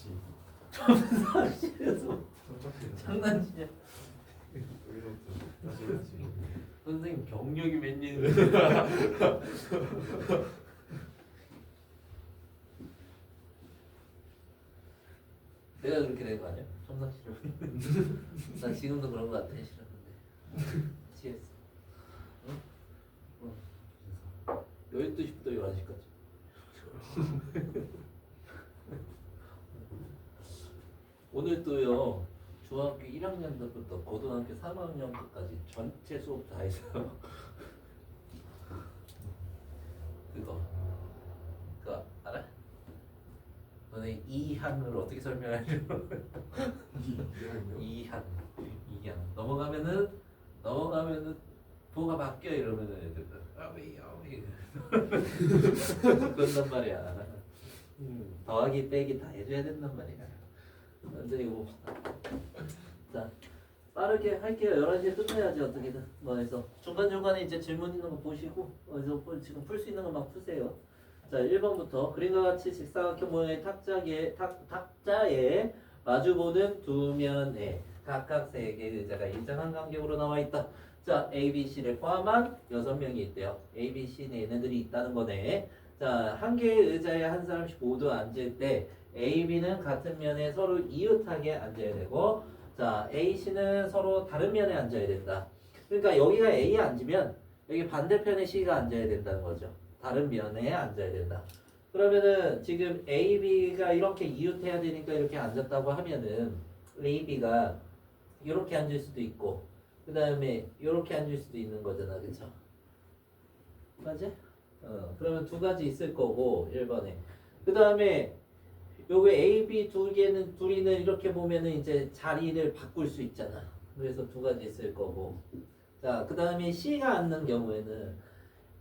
점사치. 점사실에서 점사치. 장난치냐? 여기서부터 다시 해야지. 선생님 경력이 몇 년인데. 내가 그렇게 된 거 아니야? 점사실을. 난 지금도 그런 거 같아 싫었는데. 취했어. 응? 응. 12시부터 11시까지. 오늘도요. 중학교 1학년부터 고등학교 3학년까지 전체 수업 다 했어요. 그거 알아? 너네 이항을 어떻게 설명하려고? 이항 넘어가면은 부호가 바뀌어 이러면은 애들 아왜 그런단 말이야. 더하기 빼기 다 해줘야 된단 말이야. 완전히 이거 자 빠르게 할게요. 11시에 끝내야지 어떻게든. 뭐해서 중간중간에 이제 질문 있는 거 보시고 어디서 지금 풀 수 있는 거 막 푸세요. 자 1번부터 그림과 같이 직사각형 모양의 탁자에 마주보는 두 면에 각각 3개의 의자가 일정한 간격으로 나와 있다. 자 A, B, C를 포함한 6명이 있대요. A, B, C 얘네들이 있다는 거네. 자 한 개의 의자에 한 사람씩 모두 앉을 때 A, B는 같은 면에 서로 이웃하게 앉아야 되고 자 A, C는 서로 다른 면에 앉아야 된다. 그러니까 여기가 A에 앉으면 여기 반대편에 C가 앉아야 된다는 거죠. 다른 면에 앉아야 된다. 그러면은 지금 A, B가 이렇게 이웃해야 되니까 이렇게 앉았다고 하면은 A, B가 이렇게 앉을 수도 있고 그 다음에 이렇게 앉을 수도 있는 거잖아. 그쵸? 맞지? 그러면 두 가지 있을 거고 1번에 그 다음에 요거 A, B 둘이는 이렇게 보면은 이제 자리를 바꿀 수 있잖아. 그래서 두 가지 있을 거고 자 그 다음에 C가 앉는 경우에는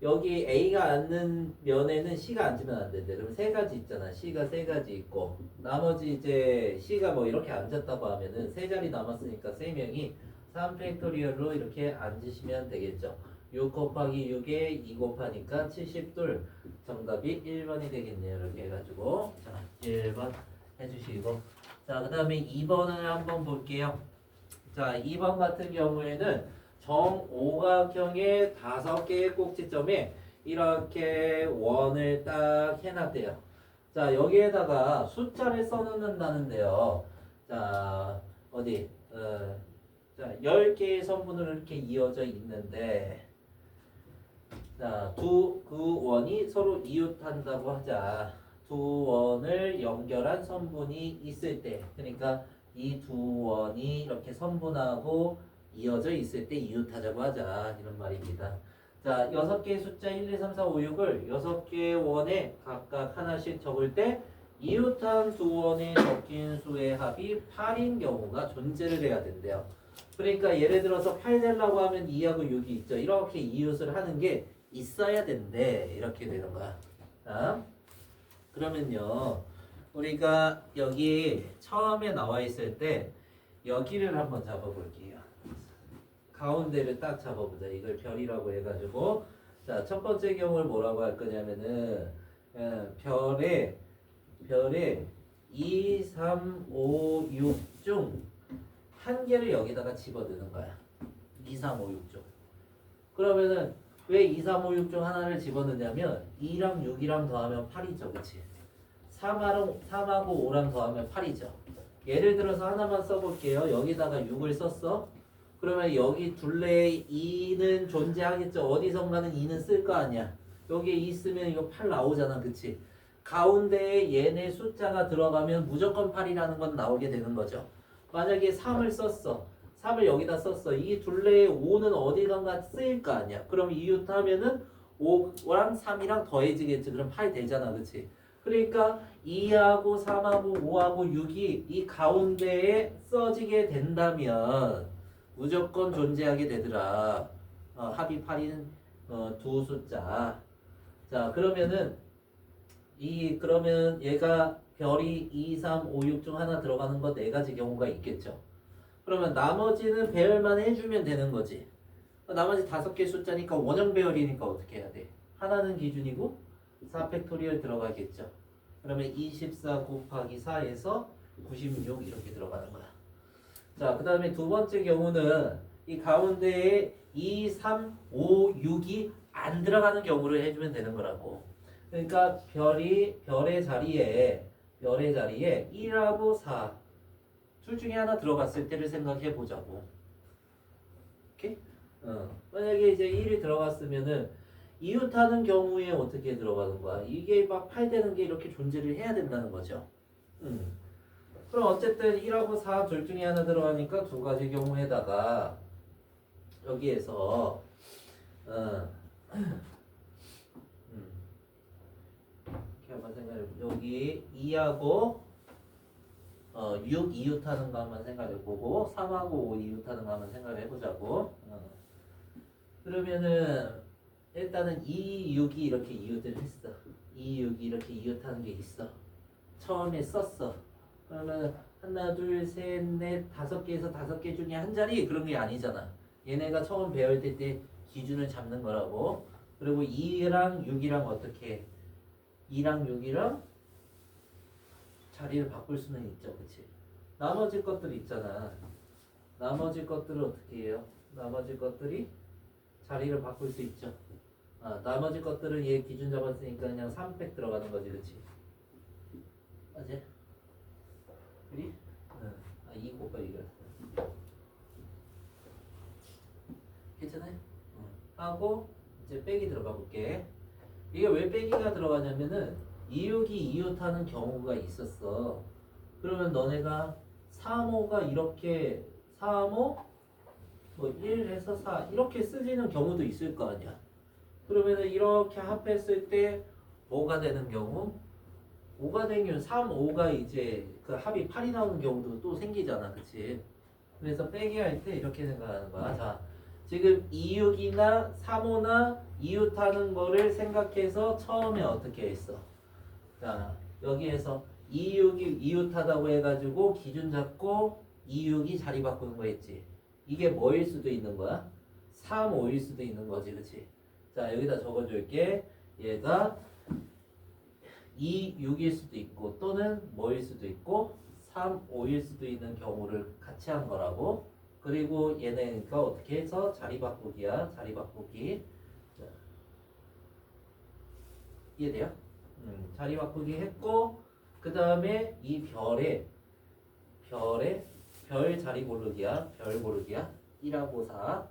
여기 A가 앉는 면에는 C가 앉으면 안 된대. 그럼 3가지 있잖아. C가 3가지 있고 나머지 이제 C가 뭐 이렇게 앉았다고 하면은 3자리 남았으니까 3명이 3팩토리얼로 이렇게 앉으시면 되겠죠. 6 곱하기 6에 2 곱하니까 72 정답이 1번이 되겠네요. 이렇게 해가지고 자 1번 해주시고 자 그 다음에 2번을 한번 볼게요. 자 2번 같은 경우에는 정오각형의 5개의 꼭지점에 이렇게 원을 딱 해놨대요. 자 여기에다가 숫자를 써놓는다는데요. 자 어디 자 10개의 선분으로 이렇게 이어져 있는데 자 그 원이 서로 이웃한다고 하자. 두 원을 연결한 선분이 있을 때 그러니까 이 두 원이 이렇게 선분하고 이어져 있을 때 이웃하자고 하자 이런 말입니다. 자 6개의 숫자 1, 2, 3, 4, 5, 6을 6개의 원에 각각 하나씩 적을 때 이웃한 두 원에 적힌 수의 합이 8인 경우가 존재를 해야 된대요. 그러니까 예를 들어서 8 되려고 하면 2하고 6이 있죠. 이렇게 이웃을 하는 게 있어야 된대. 이렇게 되는 거야. 자, 그러면요 우리가 여기 처음에 나와 있을 때 여기를 한번 잡아볼게요. 가운데를 딱 잡아보자. 이걸 별이라고 해가지고 자 첫 번째 경우를 뭐라고 할 거냐면은 별에 2, 3, 5, 6 중 한 개를 여기다가 집어넣는 거야. 2, 3, 5, 6 중. 그러면은 왜 2, 3, 5, 6 중 하나를 집어넣냐면 2랑 6이랑 더하면 8이죠. 그치? 3하고 5랑 더하면 8이죠. 예를 들어서 하나만 써볼게요. 여기다가 6을 썼어. 그러면 여기 둘레에 2는 존재하겠죠. 어디선가는 2는 쓸 거 아니야. 여기에 2 쓰면 이거 8 나오잖아. 그치? 가운데에 얘네 숫자가 들어가면 무조건 8이라는 건 나오게 되는 거죠. 만약에 3을 썼어. 3을 여기다 썼어. 이 둘레에 5는 어디선가 쓰일 거 아니야. 그럼 이웃하면은 5랑 3이랑 더해지겠지. 그럼 8 되잖아. 그치? 그러니까 2하고 3하고 5하고 6이 이 가운데에 써지게 된다면 무조건 존재하게 되더라. 합이 8인 두 숫자. 자 그러면은 그러면 얘가 별이 2, 3, 5, 6 중 하나 들어가는 거 4가지 경우가 있겠죠. 그러면 나머지는 배열만 해주면 되는 거지. 나머지 5개 숫자니까 원형 배열이니까 어떻게 해야 돼? 하나는 기준이고 4팩토리얼 들어가겠죠. 그러면 24 곱하기 4에서 96 이렇게 들어가는 거야. 자, 그 다음에 두 번째 경우는 이 가운데에 2, 3, 5, 6이 안 들어가는 경우를 해주면 되는 거라고. 그러니까 별의 자리에 1하고 4 둘 중에 하나 들어갔을 때를 생각해 보자고. 오케이? 만약에 이제 1이 들어갔으면은 이웃하는 경우에 어떻게 들어가는 거야? 이게 막 8 되는 게 이렇게 존재를 해야 된다는 거죠. 그럼 어쨌든 1하고 4 둘 중에 하나 들어가니까 두 가지 경우에다가 여기에서 이렇게 한번 생각해 여기 2하고 6 이웃하는 거 한번 생각해 보고 3하고 5 이웃하는 거 한번 생각해 보자고. 그러면은 일단은 2, 6이 이렇게 이웃을 했어. 2, 6이 이렇게 이웃하는 게 있어. 처음에 썼어. 그러면 하나, 둘, 셋, 넷, 5개에서 5개 중에 한 자리 그런 게 아니잖아. 얘네가 처음 배울 때 기준을 잡는 거라고. 그리고 2랑 6이랑 어떻게 해? 2랑 6이랑 자리를 바꿀 수는 있죠. 그치? 나머지 것들 있잖아. 나머지 것들을 어떻게 해요? 나머지 것들이 자리를 바꿀 수 있죠. 나머지 것들은 얘 기준 잡았으니까 그냥 3백 들어가는 거지. 그치? 맞지? 그리? 2 곱하기 이거. 괜찮아요? 하고 이제 빼기 들어가 볼게. 이게 왜 빼기가 들어가냐면은 이웃이 이웃하는 경우가 있었어. 그러면 너네가 3호가 이렇게 3호 뭐 1에서 4 이렇게 쓰지는 경우도 있을 거 아니야. 그러면은 이렇게 합했을 때 뭐가 되는 경우? 5가 되는 경우 3, 5가 이제 그 합이 8이 나오는 경우도 또 생기잖아. 그치? 그래서 빼기 할 때 이렇게 생각하는 거야. 자, 지금 이웃이나 3호나 이웃하는 거를 생각해서 처음에 어떻게 했어? 자, 여기에서 이웃이 이웃하다고 해가지고 기준 잡고 이웃이 자리 바꾸는 거 했지. 이게 뭐일 수도 있는 거야? 3, 5일 수도 있는 거지. 그치? 자, 여기다 적어줄게. 얘가 2, 6일 수도 있고 또는 뭐일 수도 있고 3, 5일 수도 있는 경우를 같이 한 거라고. 그리고 얘네니까 어떻게 해서 자리 바꾸기야. 자리 바꾸기. 자, 이해돼요? 자리 바꾸기 했고 그 다음에 이 별 자리 고르기야. 별 고르기야. 1하고 4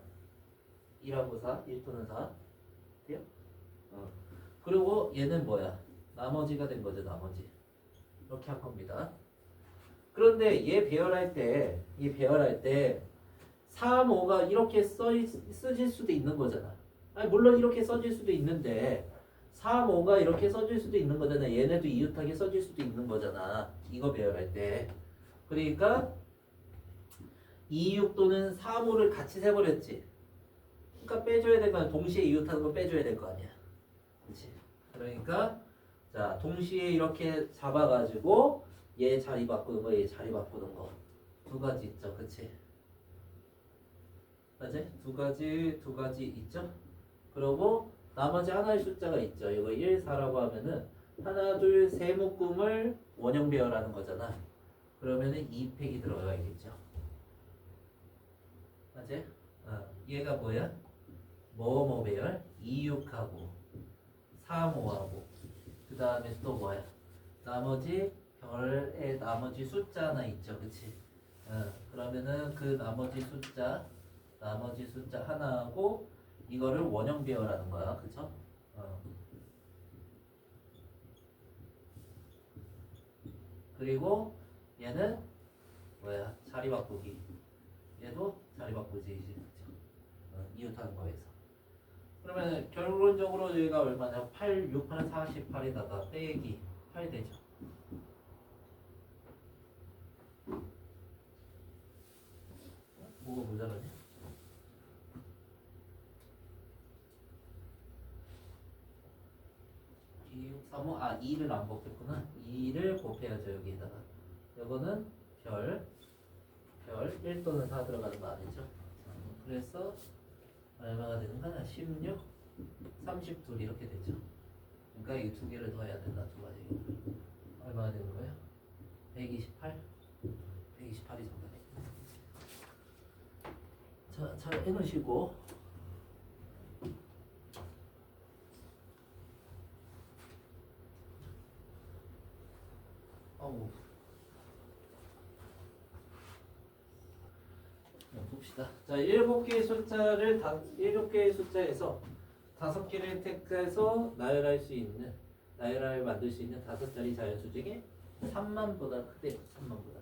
1하고 4 1 또는 4 돼요? 그리고 얘는 뭐야? 나머지가 된 거죠. 나머지 이렇게 한 겁니다. 그런데 얘 배열할 때 3, 5가 이렇게 써질 수도 있는 거잖아. 아니 물론 이렇게 써질 수도 있는데 3, 5가 이렇게 써질 수도 있는 거잖아. 얘네도 이웃하게 써질 수도 있는 거잖아. 이거 배열할 때. 그러니까 2, 6 또는 3, 5를 같이 세버렸지. 그러니까 빼줘야 될 거 아니야. 동시에 이웃하는 거 빼줘야 될 거 아니야. 그렇지? 그러니까 자 동시에 이렇게 잡아가지고 얘 자리 바꾸는 거, 얘 자리 바꾸는 거 두 가지 있죠. 그치? 맞지? 두 가지 있죠? 그리고 나머지 하나의 숫자가 있죠. 이거 1, 4라고 하면은 하나, 둘, 세 묶음을 원형 배열하는 거잖아. 그러면은 2팩이 들어가야겠죠. 맞지? 얘가 뭐야? 뭐 배열? 2, 6하고 3, 5하고 그 다음에 또 뭐야? 나머지 별의 나머지 숫자 하나 있죠. 그치? 그러면은 그 나머지 숫자 하나하고 이거를 원형 배열하는 거야. 그쵸? 그리고 얘는 뭐야? 자리 바꾸기. 얘도 자리 바꾸지. 그쵸? 이웃하는 거에서. 그러면 결론적으로 얘가 얼마냐? 8, 6, 8, 48에다가 빼기 8 되죠. 뭐가 모자라냐? 2, 6, 3, 5, 2를 안 곱했구나. 2를 곱해야죠, 여기에다가. 이거는 별 1 또는 4 들어가는 거 아니죠? 그래서 얼마가 되는 거냐? 16, 32 이렇게 되죠. 그러니까 이 두 개를 더해야 된다, 두 가지. 얼마나 되는 거예요? 128? 128이 정답이네. 자, 잘 해놓으시고 어우 봅시다. 자, 7개의 숫자를 7개의 숫자에서 5개를 택해서 나열을 만들 수 있는 5자리 자연수 중에 3만보다 크대. 3만보다.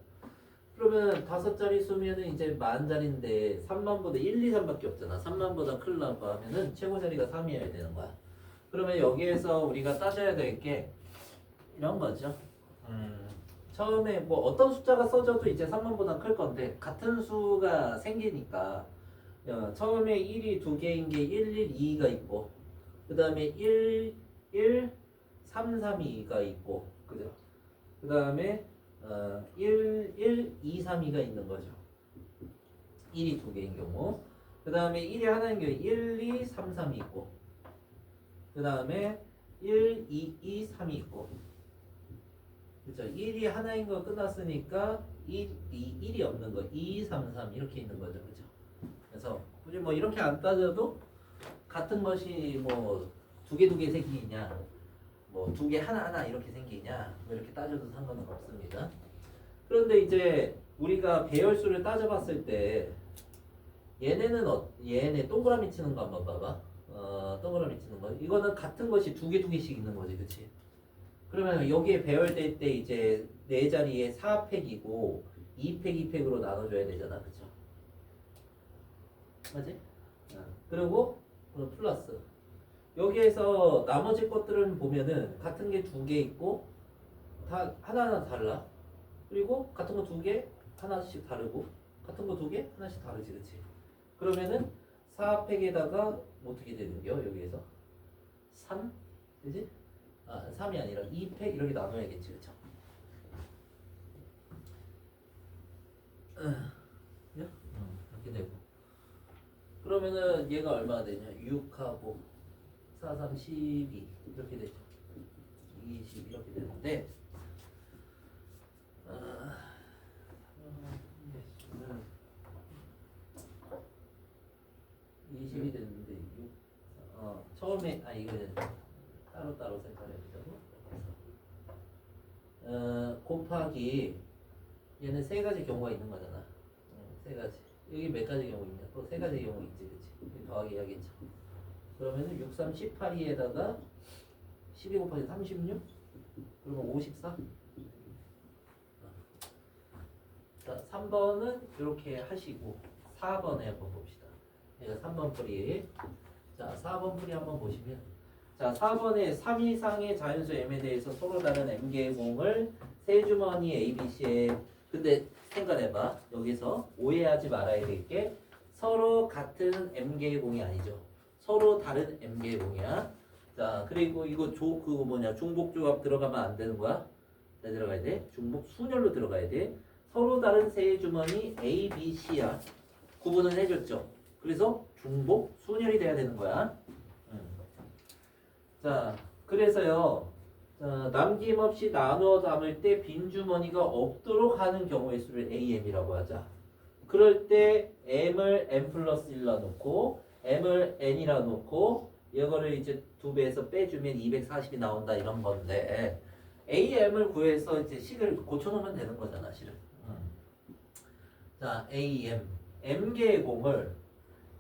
그러면 5자리 수면은 이제 만자리인데 3만보다 1, 2, 3밖에 없잖아. 3만보다 크려고 하면은 최고 자리가 3이어야 되는 거야. 그러면 여기에서 우리가 따져야 될 게 이런 거죠. 처음에 뭐 어떤 숫자가 써져도 이제 3만보다 클 건데 같은 수가 생기니까 처음에 1이 두 개인 게 1, 1, 2가 있고 그 다음에 1, 1, 3, 3, 2가 있고 그죠? 그 다음에 1, 1, 2, 3, 2가 있는 거죠. 1이 두 개인 경우 그 다음에 1이 하나인 경우 1, 2, 3, 3이 있고 그 다음에 1, 2, 2, 3이 있고 그죠? 1이 하나인 거 끝났으니까 1이 없는 거 2, 3, 3 이렇게 있는 거죠. 그죠? 그래서 굳이 뭐 이렇게 안 따져도 같은 것이 뭐 두 개 생기냐 뭐 두 개 하나 이렇게 생기냐 뭐 이렇게 따져도 상관은 없습니다. 그런데 이제 우리가 배열수를 따져봤을 때 얘네는 얘네 동그라미 치는 거 한번 봐봐. 동그라미 치는 거 이거는 같은 것이 두 개씩 있는 거지. 그치? 그러면 여기에 배열될 때 이제 네 자리에 4팩이고 2팩으로 나눠줘야 되잖아. 그쵸? 맞지? 그리고 플러스 여기에서 나머지 것들은 보면은 같은 게 두 개 있고 다 하나하나 달라. 그리고 같은 거 두 개 하나씩 다르고 같은 거 두 개 하나씩 다르지. 그치? 그러면은 4팩에다가 어떻게 되는겨? 여기에서 3? 그지? 3이 아니라 2팩 이렇게 나눠야겠지. 그쵸? 이렇게 되고 그러면은 얘가 얼마나 되냐? 6하고 4, 3, 12 이렇게 되죠. 20 이렇게 되는데 20이 됐는데 6 처음에 이거 따로 생각해야 되고 곱하기 얘는 세 가지 경우가 있는 거잖아. 세 가지. 여기 몇 가지 경우 있냐? 또 세 가지 경우 있지, 그치? 더하기 해야겠죠. 그러면은 6, 3, 18이에다가 12 곱하기 36? 그러면 54? 자, 3번은 이렇게 하시고 4번에 한번 봅시다. 얘가 3번 풀이. 자, 4번 풀이 한번 보시면 자, 4번에 3 이상의 자연수 m에 대해서 서로 다른 m개의 공을 세 주머니 ABC에 근데 생각해봐. 여기서 오해하지 말아야 될 게 서로 같은 m개의 공이 아니죠. 서로 다른 m개의 공이야. 자, 그리고 이거 그거 뭐냐 중복조합 들어가면 안 되는 거야. 잘 들어가야 돼. 중복 순열로 들어가야 돼. 서로 다른 세 주머니 A, B, C야. 구분을 해줬죠. 그래서 중복 순열이 돼야 되는 거야. 자, 그래서요. 남김없이 나누어 담을 때 빈 주머니가 없도록 하는 경우의 수를 AM이라고 하자. 그럴 때 M을 M 플러스 1라 놓고 M을 N이라 놓고 이거를 이제 2배에서 빼주면 240이 나온다 이런 건데 AM을 구해서 이제 식을 고쳐놓으면 되는 거잖아 실은. 자, AM M개의 공을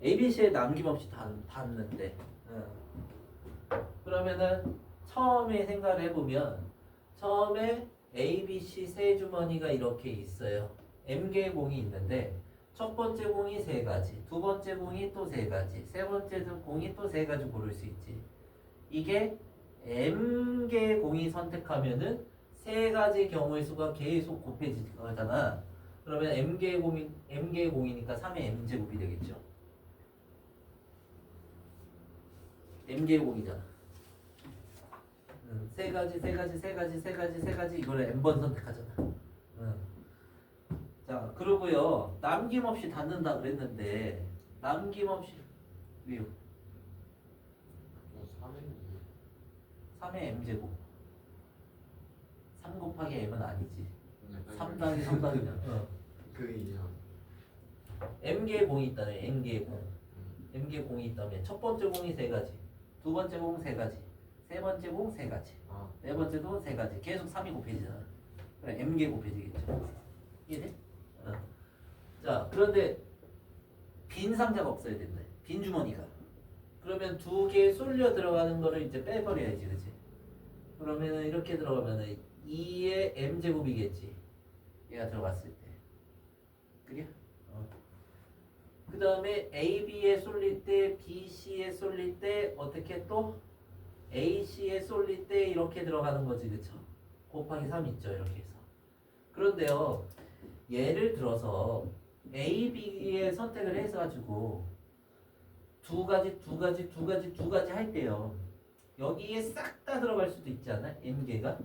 ABC에 남김없이 닿는데 그러면은 처음에 생각을 해보면 처음에 ABC 세 주머니가 이렇게 있어요. M개의 공이 있는데 첫 번째 공이 세 가지, 두 번째 공이 또 세 가지, 세 번째 공이 또 세 가지 고를 수 있지. 이게 M개의 공이 선택하면은 세 가지 경우의 수가 계속 곱해지는 거잖아. 그러면 M개의 공이니까 3의 M제곱이 되겠죠. M개의 공이잖아. 세 가지 이걸 N번 선택하잖아. 자, 그러고요. 남김없이 닫는다 그랬는데 남김없이 왜요? 3의 M제곱 3 3 곱하기 m은 아니지. 약간 3 더하기 3 더하기 그 이상. m개 공이 있다면 n개 공. m개 공이 있다면 첫 번째 공이 세 가지, 두 번째 공 세 가지, 세 번째 공 세 가지, 아, 네 번째도 세 가지. 계속 3이 곱해지잖아. 그래 m개 곱해지겠죠. 이해돼? 자, 그런데 빈 상자가 없어야 된다. 빈 주머니가. 그러면 두 개 쏠려 들어가는 거를 이제 빼버려야지, 그치? 그러면은 이렇게 들어가면은 2의 m제곱이겠지. 얘가 들어갔을 때. 그래? 그 다음에 AB에 쏠릴 때, BC에 쏠릴 때, 어떻게 또? AC에 쏠릴 때 이렇게 들어가는 거지, 그쵸? 곱하기 3 있죠, 이렇게 해서. 그런데요, 예를 들어서 A, B의 선택을 해가지고 두 가지 할 때요. 여기에 싹 다 들어갈 수도 있지 않아? M개가?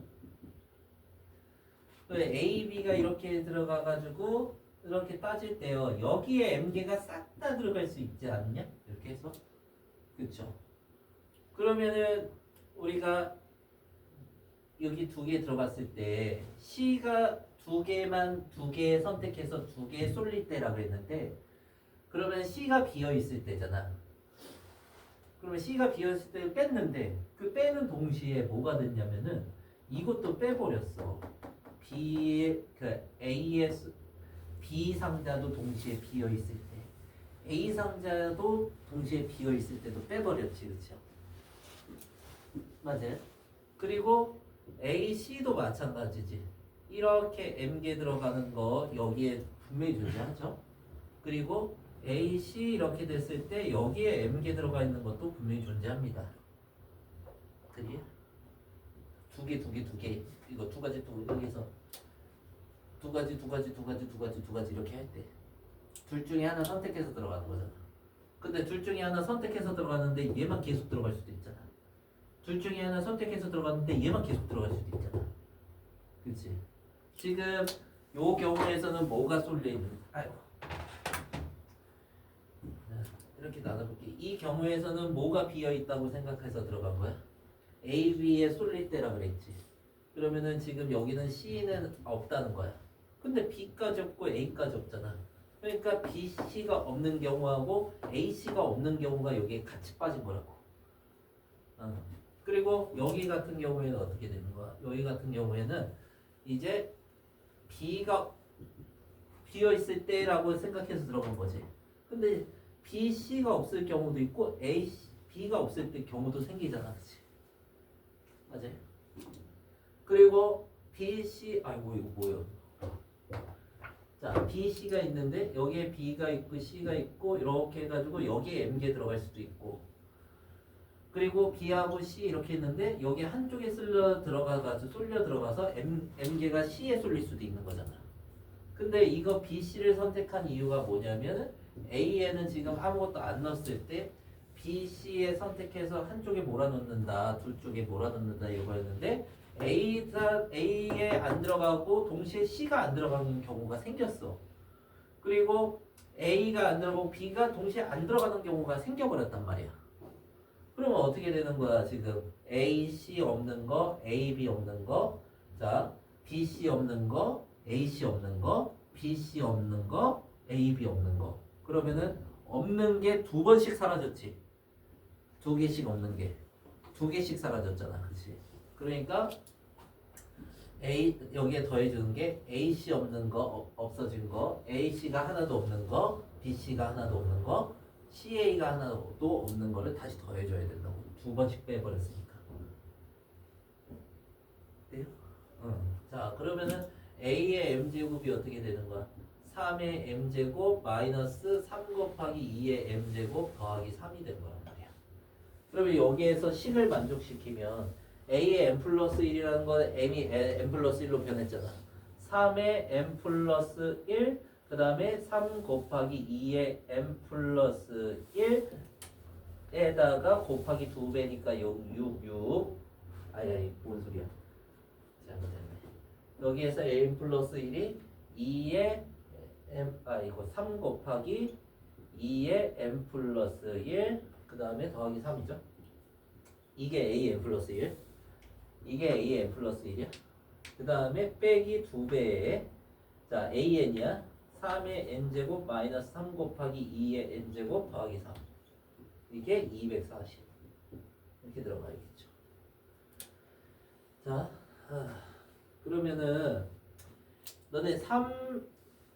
A, B가 이렇게 들어가가지고 이렇게 따질 때요. 여기에 M개가 싹 다 들어갈 수 있지 않냐? 이렇게 해서. 그쵸? 그러면은 우리가 여기 두 개 들어갔을 때 C가 두 개 선택해서 두 개 쏠릴 때라고 했는데 그러면 C가 비어 있을 때잖아. 그러면 C가 비어 있을 때 뺐는데 그 빼는 동시에 뭐가 됐냐면은 이것도 빼버렸어. B 상자도 동시에 비어 있을 때 A 상자도 동시에 비어 있을 때도 빼버렸지, 그렇죠? 맞아요. 그리고 A, C도 마찬가지지. 이렇게 M개 들어가는 거 여기에 분명히 존재하죠. 그리고 A, C 이렇게 됐을 때 여기에 M개 들어가 있는 것도 분명히 존재합니다. 그게 두 개. 이거 두 가지 여기서 두 가지 이렇게 할 때 둘 중에 하나 선택해서 들어가는 거잖아. 근데 둘 중에 하나 선택해서 들어가는데 얘만 계속 들어갈 수도 있잖아. 둘 중에 하나 선택해서 들어갔는데 얘만 계속 들어갈 수도 있잖아. 그치? 지금 요 경우에서는 뭐가 쏠려 있는? 아이고. 이렇게 나눠볼게. 이 경우에서는 뭐가 비어 있다고 생각해서 들어간 거야? A, B에 쏠릴 때라 그랬지. 그러면은 지금 여기는 C는 없다는 거야. 근데 B까지 없고 A까지 없잖아. 그러니까 B, C가 없는 경우하고 A, C가 없는 경우가 여기에 같이 빠진 거라고. 그리고 여기 같은 경우에는 어떻게 되는 거야? 여기 같은 경우에는 이제 B가 비어 있을 때라고 생각해서 들어간 거지. 근데 B, C가 없을 경우도 있고 A, B가 없을 때 경우도 생기잖아, 그렇지? 맞아요. 그리고 B, C, 아이고 이거 뭐예요? 자, B, C가 있는데 여기에 B가 있고 C가 있고 이렇게 해가지고 여기에 M개 들어갈 수도 있고. 그리고 B하고 C 이렇게 했는데 여기 한쪽에 쏠려 들어가서 M개가 C에 쏠릴 수도 있는 거잖아. 근데 이거 B, C를 선택한 이유가 뭐냐면 A에는 지금 아무것도 안 넣었을 때 B, C에 선택해서 한쪽에 몰아넣는다, 둘 쪽에 몰아넣는다 이거였는데 A에 안 들어가고 동시에 C가 안 들어가는 경우가 생겼어. 그리고 A가 안 들어가고 B가 동시에 안 들어가는 경우가 생겨버렸단 말이야. 그러면 어떻게 되는 거야 지금? A, C 없는 거, A, B 없는 거, 자 B, C 없는 거, A, C 없는 거, B, C 없는 거, A, B 없는 거. 그러면은 없는 게 두 번씩 사라졌지. 두 개씩 없는 게 두 개씩 사라졌잖아, 그렇지? 그러니까 여기에 더해주는 게 A, C 없는 거 없어진 거, A, C가 하나도 없는 거, B, C가 하나도 없는 거, CA가 하나도 없는 거를 다시 더해줘야 된다고. 두 번씩 빼버렸으니까. 돼요? 자, 그러면은 A의 M제곱이 어떻게 되는 거야? 3의 M제곱 마이너스 3 곱하기 2의 M제곱 더하기 3이 된 거란 말이야. 그러면 여기에서 C를 만족시키면 A의 M 플러스 1이라는 건 M이 M 플러스 1로 변했잖아. 3의 M 플러스 1, 그 다음에 3 곱하기 2의 M 플러스 1에다가 곱하기 2배니까 6. 아니, 뭔 소리야. 잘못했네. 여기에서 M 플러스 1이 2의 이거 3 곱하기 2의 M 플러스 1, 그 다음에 더하기 3이죠. 이게 A M 플러스 1. 이게 A M 플러스 1이야. 그 다음에 빼기 2배에 자 AN이야. 3의 n제곱 마이너스 3 곱하기 2의 n제곱 더하기 3. 이게 240. 이렇게 들어가야겠죠. 자, 그러면은 너네 3의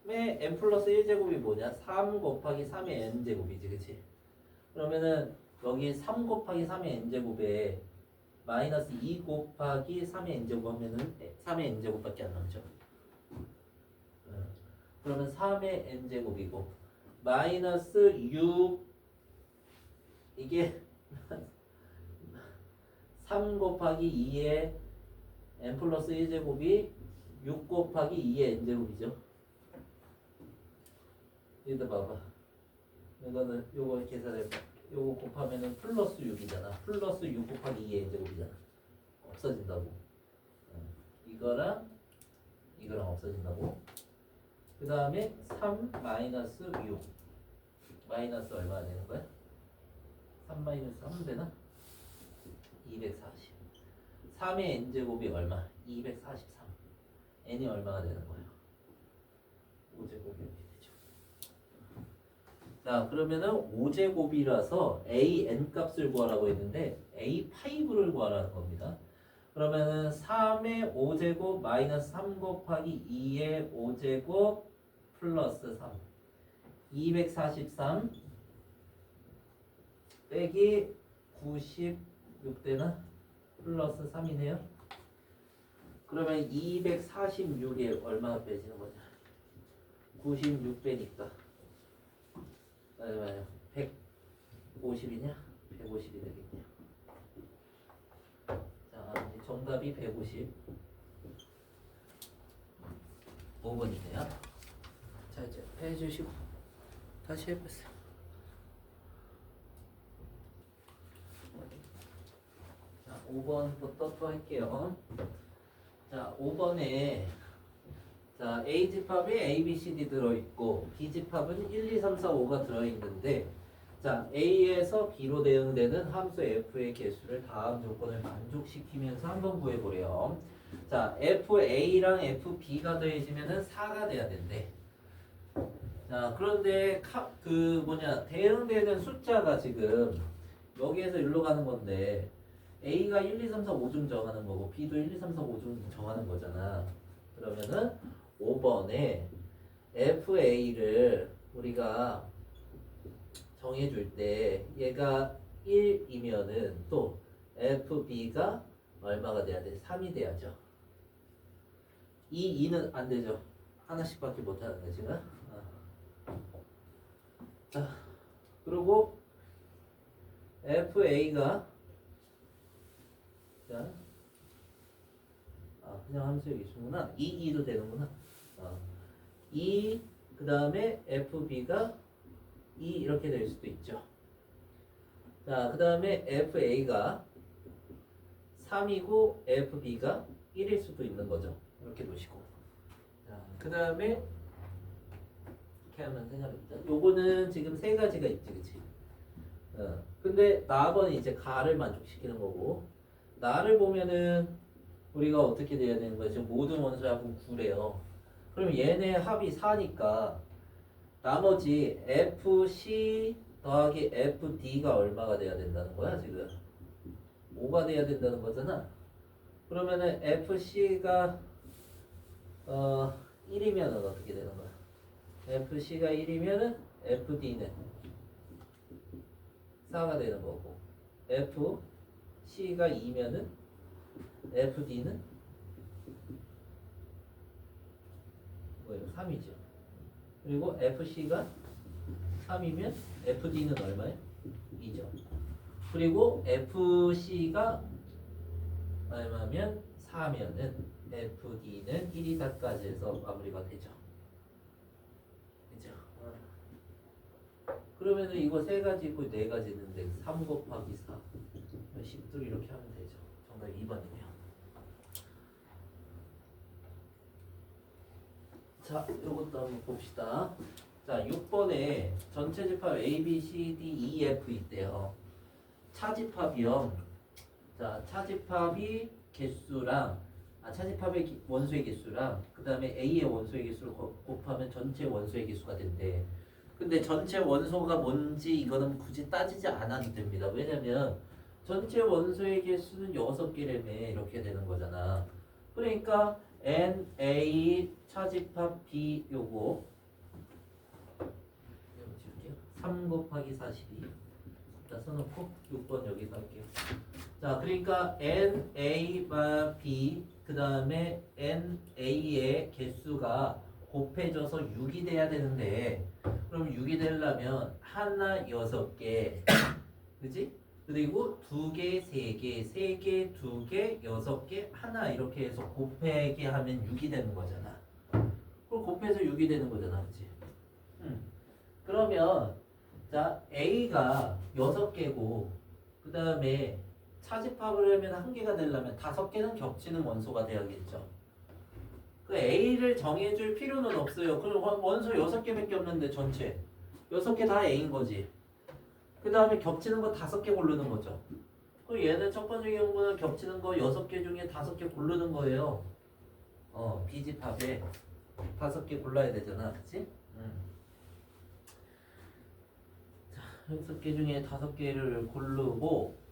n 플러스 1제곱이 뭐냐? 3 곱하기 3의 n제곱이지, 그치? 그러면은 여기 3 곱하기 3의 n제곱에 마이너스 2 곱하기 3의 n제곱 하면은 3의 n제곱밖에 안 남죠. 그러면 3의 n제곱이고 마이너스 6 이게 3 곱하기 2의 n 플러스 1제곱이 6 곱하기 2의 n제곱이죠. 여기다 봐봐. 이거는 요거 계산해봐. 요거 곱하면은 플러스 6이잖아. 플러스 6 곱하기 2의 n제곱이잖아. 없어진다고. 이거랑 없어진다고. 그 다음에 3 마이너스 6 마이너스 얼마나 되는 거야? 3 마이너스 3 되나? 240. 3의 n제곱이 얼마? 243. n이 얼마가 되는 거예요? 5제곱이 이렇게 되죠. 자, 그러면은 5제곱이라서 a(n) 값을 구하라고 했는데 a5를 구하라는 겁니다. 그러면은 3의 5제곱 마이너스 3 곱하기 2의 5제곱 플러스 3 243 빼기 96되나? 플러스 3이네요. 그러면 246에 얼마가 빼지는 거냐? 96 빼니까 얼마예요? 150이냐? 150이 되겠네요. 자, 정답이 150 5번이네요. 자, 이제 해주시고 다시 해보세요. 자, 5번부터 또 할게요. 자, 5번에 자, A집합이 A, B, C, D 들어있고 B집합은 1, 2, 3, 4, 5가 들어있는데 자, A에서 B로 대응되는 함수 F의 개수를 다음 조건을 만족시키면서 한번 구해보래요. 자, FA랑 FB가 더해지면은 4가 돼야 된대. 자, 그런데 대응되는 숫자가 지금 여기에서 일로 가는 건데 A가 1, 2, 3, 4, 5중 정하는 거고 B도 1, 2, 3, 4, 5중 정하는 거잖아. 그러면은 5번에 FA를 우리가 정해줄 때 얘가 1이면은 또 FB가 얼마가 돼야 돼? 3이 돼야죠. 이 2는 안 되죠. 하나씩밖에 못 하는 거지, 지금. 자, 그리고 FA가 자, 그냥 함수의 개수구나. 2도 되는구나. 2, 그 다음에 FB가 2 이렇게 될 수도 있죠. 자, 그 다음에 FA가 3이고 FB가 1일 수도 있는 거죠. 이렇게 놓으시고. 자, 그 다음에 이렇게 하면 생각해보자. 요거는 지금 세 가지가 있지, 그치? 근데 나번은 이제 가를 만족시키는 거고, 나를 보면은 우리가 어떻게 돼야 되는 거야? 지금 모든 원소하고 9래요. 그럼 얘네 합이 4니까 나머지 FC 더하기 FD가 얼마가 돼야 된다는 거야, 지금? 5가 돼야 된다는 거잖아. 그러면은 FC가 1이면은 어떻게 되는 거야? FC가 1이면은 FD는 4가 되는 거고, FC가 2면은 FD는 뭐예요? 3이죠. 그리고 FC가 3이면 FD는 얼마예요? 2죠. 그리고 FC가 얼마면 4면은 FD는 1이다까지 해서 마무리가 되죠. 그죠? 그러면은 이거 세 가지 있고 네 가지 있는데 3 곱하기 4 10도 이렇게 하면 되죠. 정답 2번이네요. 자, 이것도 한번 봅시다. 자, 6번에 전체 집합 A, B, C, D, E, F 있대요. 차집합이요. 자, 차집합이 개수랑 차집합의 원소의 개수랑 그 다음에 A의 원소의 개수를 곱하면 전체 원소의 개수가 된대. 근데 전체 원소가 뭔지 이거는 굳이 따지지 않아도 됩니다. 왜냐면 전체 원소의 개수는 6개라며 이렇게 되는 거잖아. 그러니까 NA 차집합 B 요거 3 곱하기 42 자 써놓고 6번 여기서 할게요. 자 그러니까 NA와 B 그 다음에 NA의 개수가 곱해져서 6이 돼야 되는데 그럼 6이 되려면 하나 6개 그지? 그리고 2개 3개 3개 2개 6개 하나 이렇게 해서 곱하게 하면 6이 되는 거잖아. 그럼 곱해서 6이 되는 거잖아. 그치? 그러면 자 A가 6개고 그 다음에 차집합을 하면 1개가 되려면 5개는 겹치는 원소가 돼야겠죠. 그 A를 정해줄 필요는 없어요. 그럼 원소 6개밖에 없는데 전체 6개 다 A인 거지. 그 다음에 겹치는 거 5개 고르는 거죠. 그럼 얘는 첫 번째 경우는 겹치는 거 6개 중에 5개 고르는 거예요. B집합에 5개 골라야 되잖아. 그치? 자, 6개 중에 5개를 고르고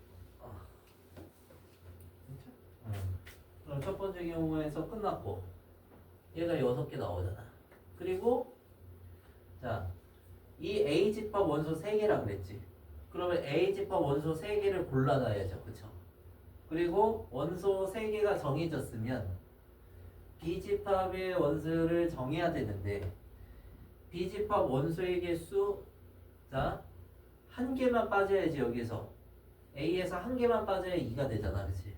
그럼 첫 번째 경우에서 끝났고 얘가 6개 나오잖아. 그리고 자, 이 A집합 원소 3개라 그랬지. 그러면 A집합 원소 3개를 골라놔야죠. 그쵸? 그리고 원소 3개가 정해졌으면 B집합의 원소를 정해야 되는데 B집합 원소의 개수 자 1개만 빠져야지. 여기서 A에서 1개만 빠져야 2가 되잖아. 그치?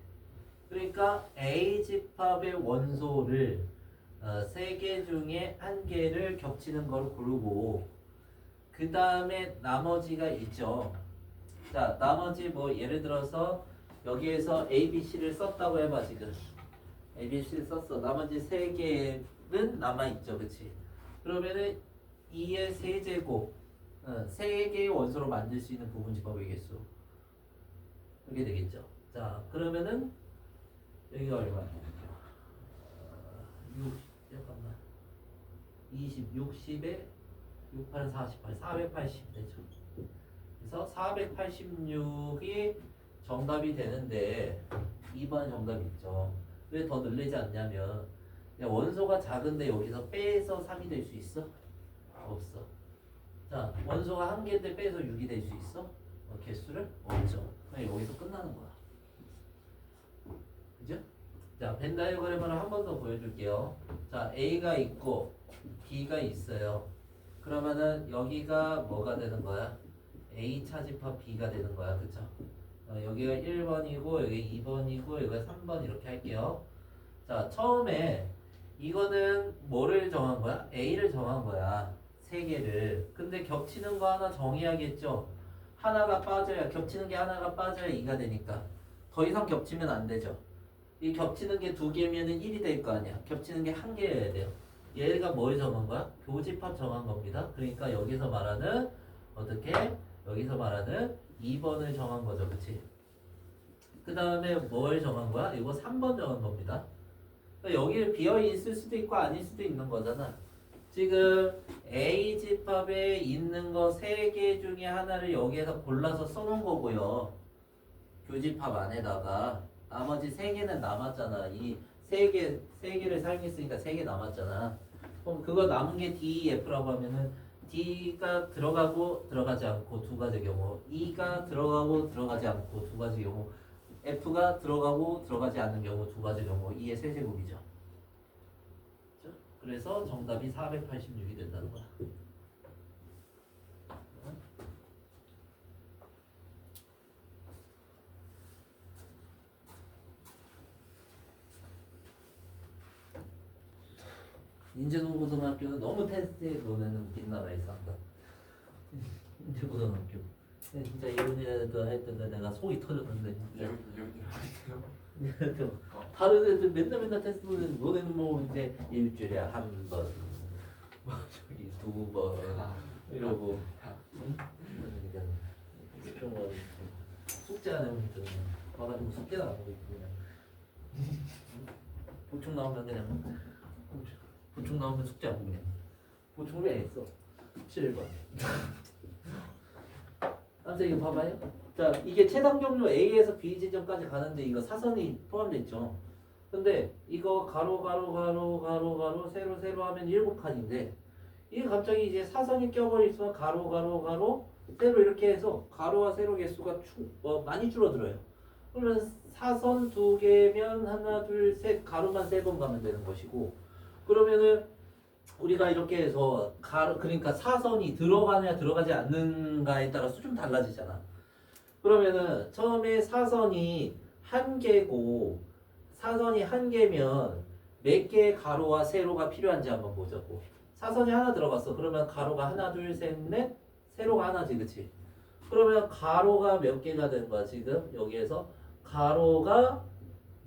그러니까 A집합의 원소를 3개 중에 1개를 겹치는 걸 고르고 그 다음에 나머지가 있죠. 자 나머지 뭐 예를 들어서 여기에서 A, B, C를 썼다고 해봐. 지금 A, B, C를 썼어. 나머지 3개는 남아있죠. 그치? 그러면은 2의 세제곱 3개의 원소로 만들 수 있는 부분집합의 개수 이렇게 되겠죠. 자 그러면은 여기가 얼마야? 60, 20, 60에 6, 8, 48, 480 되죠. 그래서 486이 정답이 되는데 2번 정답이 있죠. 왜 더 늘리지 않냐면 원소가 작은데 여기서 빼서 3이 될 수 있어? 없어. 자 원소가 1개인데 빼서 6이 될 수 있어? 개수를? 없죠. 그냥 여기서 끝나는 거야. 그죠? 자, 벤 다이어그램을 한 번 더 보여줄게요. 자, A가 있고 B가 있어요. 그러면은 여기가 뭐가 되는 거야? A 차집합 B가 되는 거야. 그쵸? 여기가 1번이고 여기 2번이고 여기가 3번 이렇게 할게요. 자, 처음에 이거는 뭐를 정한 거야? A를 정한 거야. 3개를. 근데 겹치는 거 하나 정해야겠죠? 하나가 빠져야, 겹치는 게 하나가 빠져야 2가 되니까. 더 이상 겹치면 안 되죠. 이 겹치는 게 2개면은 1이 될 거 아니야. 겹치는 게 1개여야 돼요. 얘가 뭘 정한 거야? 교집합 정한 겁니다. 그러니까 여기서 말하는 어떻게? 여기서 말하는 2번을 정한 거죠. 그치? 그 다음에 뭘 정한 거야? 이거 3번 정한 겁니다. 그러니까 여기 비어 있을 수도 있고 아닐 수도 있는 거잖아. 지금 A집합에 있는 거 3개 중에 하나를 여기에서 골라서 써놓은 거고요. 교집합 안에다가 나머지 3개는 남았잖아. 이 3개를 사용했으니까 3개 남았잖아. 그럼 그거 남은 게 D, F라고 하면은 D가 들어가고 들어가지 않고 2가지 경우, E가 들어가고 들어가지 않고 2가지 경우, F가 들어가고 들어가지 않는 경우 2가지 경우, E의 세제곱이죠. 그래서 정답이 486이 된다는 거야. 인제고등학교는 너무 테스트에 보내는 빛나가 있었다. 인제고등학교. 진짜 이번에도 했던 내가 속이 터졌는데. 다른 애들 맨날 테스트 보내는 너네는 뭐 이제 일주일에 한 번, 뭐 저기 2번 이러고. 그러니까 좀 숙제 안 하면 와가지고 숙제도 안 하고 있고 그냥. 보충 나오면 그냥 보충 나오면 숙제 안 보냐. 보충 왜 했어? 7번. 선생님 이거 봐봐요. 자, 이게 최단 경로 A에서 B 지점까지 가는데 이거 사선이 포함되어 있죠. 근데 이거 가로 세로 세로 하면 7칸인데 이게 갑자기 이제 사선이 껴버리면 가로 세로 이렇게 해서 가로와 세로 개수가 많이 줄어들어요. 그러면 사선 2개면 하나 둘 셋 가로만 3번 가면 되는 것이고, 그러면은 우리가 이렇게 해서 그러니까 사선이 들어가냐 들어가지 않는가에 따라서 좀 달라지잖아. 그러면은 처음에 사선이 한 개고, 사선이 한 개면 몇 개의 가로와 세로가 필요한지 한번 보자고. 사선이 하나 들어갔어. 그러면 가로가 하나 둘 셋 넷, 세로가 하나지, 그치? 그러면 가로가 몇 개가 되는 거야 지금 여기에서? 가로가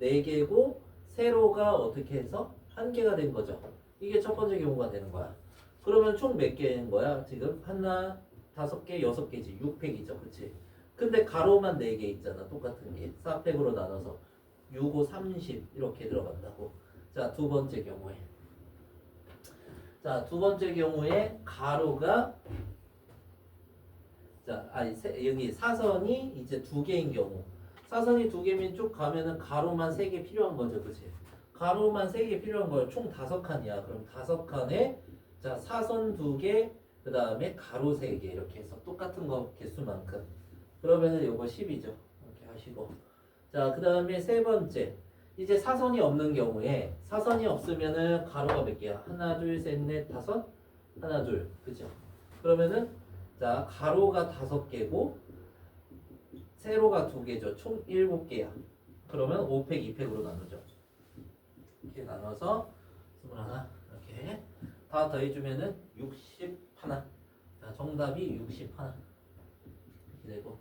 4개고 세로가 어떻게 해서 1개가 된 거죠. 이게 첫 번째 경우가 되는 거야. 그러면 총 몇 개인 거야 지금? 하나, 5개, 6개지. 6팩이죠, 그치? 근데 가로만 4개 있잖아. 똑같은 게 4팩으로 나눠서 6, 5, 30 이렇게 들어간다고. 자, 두 번째 경우에, 자, 두 번째 경우에 가로가, 자, 아니 여기 사선이 이제 2개인 경우, 사선이 2개면 쭉 가면은 가로만 3개 필요한 거죠, 그치? 가로만 3개 필요한 거예요. 총 5칸이야. 그럼 5칸에 자, 사선 2개, 그 다음에 가로 3개 이렇게 해서 똑같은 거 개수만큼. 그러면은 요거 10이죠. 이렇게 하시고. 자, 그 다음에 세 번째. 이제 사선이 없는 경우에, 사선이 없으면은 가로가 몇 개야? 하나, 둘, 셋, 넷, 다섯? 하나, 둘. 그죠? 그러면은, 자, 가로가 5개고, 세로가 2개죠. 총 7개야. 그러면 5팩, 2팩으로 나누죠. 이렇게 나눠서 21. 이렇게. 다 더해주면은 61. 자, 정답이 61. 이렇게 되고.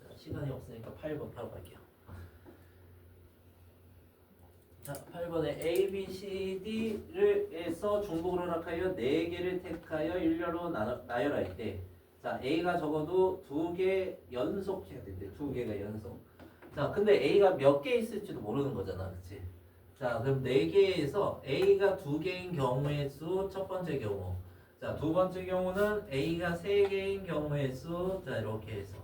자, 시간이 없으니까 8번 바로 갈게요. 자, 8번에 A, B, C, D를 해서 중복을 허락하여 4개를 택하여 일렬로 나열할 때, 자, A가 적어도 2개 연속해야 된대. 2개가 연속. 자, 근데 A가 몇 개 있을지도 모르는 거잖아, 그치? 자, 그럼 4개에서 A가 2개인 경우의 수 첫 번째 경우. 자, 두 번째 경우는 A가 3개인 경우의 수. 자, 이렇게 해서.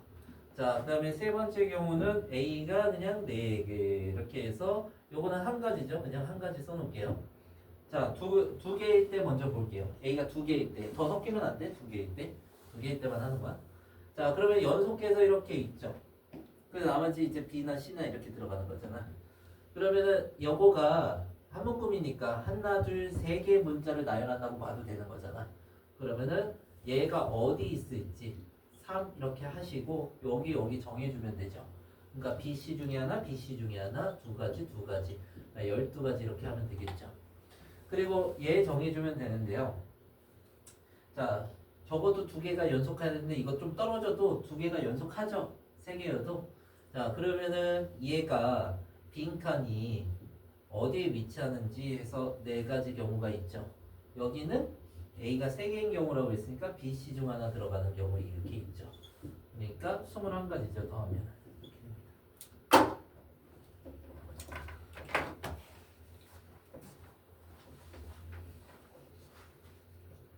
자, 그 다음에 세 번째 경우는 A가 그냥 4개 이렇게 해서, 요거는 한 가지죠. 그냥 한 가지 써놓을게요. 자, 두 개일 때 먼저 볼게요. A가 2개일 때. 더 섞이면 안 돼? 2개일 때. 2개일 때만 하는 거야. 자, 그러면 연속해서 이렇게 있죠. 그래서 나머지 이제 B나 C나 이렇게 들어가는 거잖아. 그러면은 요거가 한 묶음이니까 하나, 둘, 3개 문자를 나열한다고 봐도 되는 거잖아. 그러면은 얘가 어디 있을지 3 이렇게 하시고 여기 정해주면 되죠. 그러니까 BC 중에 하나, BC 중에 하나, 두 가지, 12가지 이렇게 하면 되겠죠. 그리고 얘 정해주면 되는데요. 자, 적어도 2개가 연속해야 되는데 이거 좀 떨어져도 2개가 연속하죠. 3개여도. 자, 그러면은 얘가 빈칸이 어디에 위치하는지 해서 4가지 경우가 있죠. 여기는 A가 3개인 경우라고 했으니까 BC 중 하나 들어가는 경우 이렇게 있죠. 그러니까 21가지죠. 더하면.